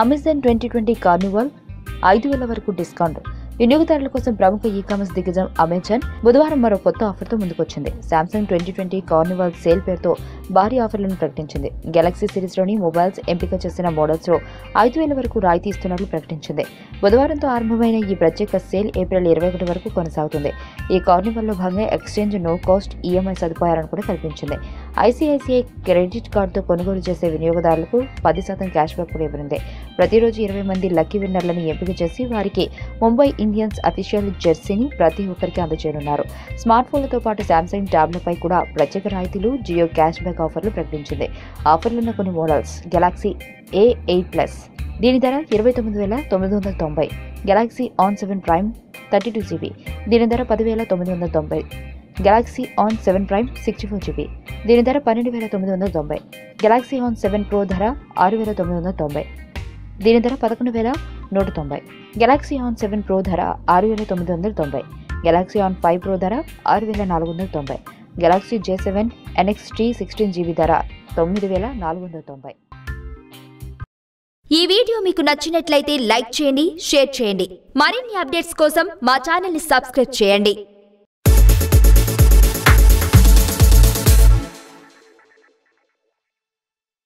Amazon 2020 carnival 5,000 వరకు discount. వినియోగదారుల కోసం ప్రముఖ ఈ-కామర్స్ దిగ్గజం అమెజాన్ బుధవారం మరో కొత్త ఆఫర్తో ముందుకొచ్చింది. శాంసంగ్ 2020 కార్నివాల్ సేల్ పేరుతో భారీ ఆఫర్లను ప్రకటించింది. గెలాక్సీ సిరీస్లోని మొబైల్స్ ఎంపిక చేసిన మోడల్స్లో 5,000 వరకు రాయితీ ఇస్తున్నట్లు ప్రకటించింది. బుధవారంతో ఆరంభమైన ఈ ప్రత్యేక సేల్ ఏప్రిల్ 21 వరకు కొనసాగుతుంది. ఈ కార్నివాల్లో భాగంగా ఎక్స్చేంజ్ నో కాస్ట్ ఈఎంఐ సదుపాయాలను కూడా కల్పించింది. ఐసీఐసీఐ క్రెడిట్ కార్డుతో కొనుగోలు చేసే వినియోగదారులకు 10% క్యాష్ బ్యాక్ కూడా ఇవ్వనుంది. ప్రతిరోజు 20 మంది లక్కీ విన్నర్లను ఎంపిక చేసి వారికి ముంబై ఇండియన్స్ అఫీషియల్ జెర్సీని ప్రతి ఒక్కరికి అందజేయనున్నారు. స్మార్ట్ ఫోన్లతో పాటు శాంసంగ్ ట్యాబ్లపై కూడా ప్రత్యేక రాయితీలు, జియో క్యాష్ బ్యాక్ ఆఫర్లు ప్రకటించింది. ఆఫర్లున్న కొన్ని మోడల్స్: గెలాక్సీ A8+, దీని ధర 29,990. గెలాక్సీ ఆన్ 7 ప్రైమ్ 32GB, దీని ధర 10,990. గెలాక్సీ ఆన్ 7 ప్రైమ్ 64GB, దీని ధర 12,990. గెలాక్సీ ఆన్ 7 ప్రో ధర 6,990, దీని ధర 11,190. గెలాక్సీ ఆన్ 7 ప్రో ధర 6,990. గెలాక్సీ ఆన్ 5 ప్రో ధర 6,490. గెలాక్సీ J7 NXT 16GB ధర 9,490. ఈ వీడియో మీకు నచ్చినట్లయితే లైక్ చేయండి, షేర్ చేయండి. మరిన్ని అప్డేట్స్ కోసం మా ఛానల్ ని సబ్స్క్రైబ్ చేయండి.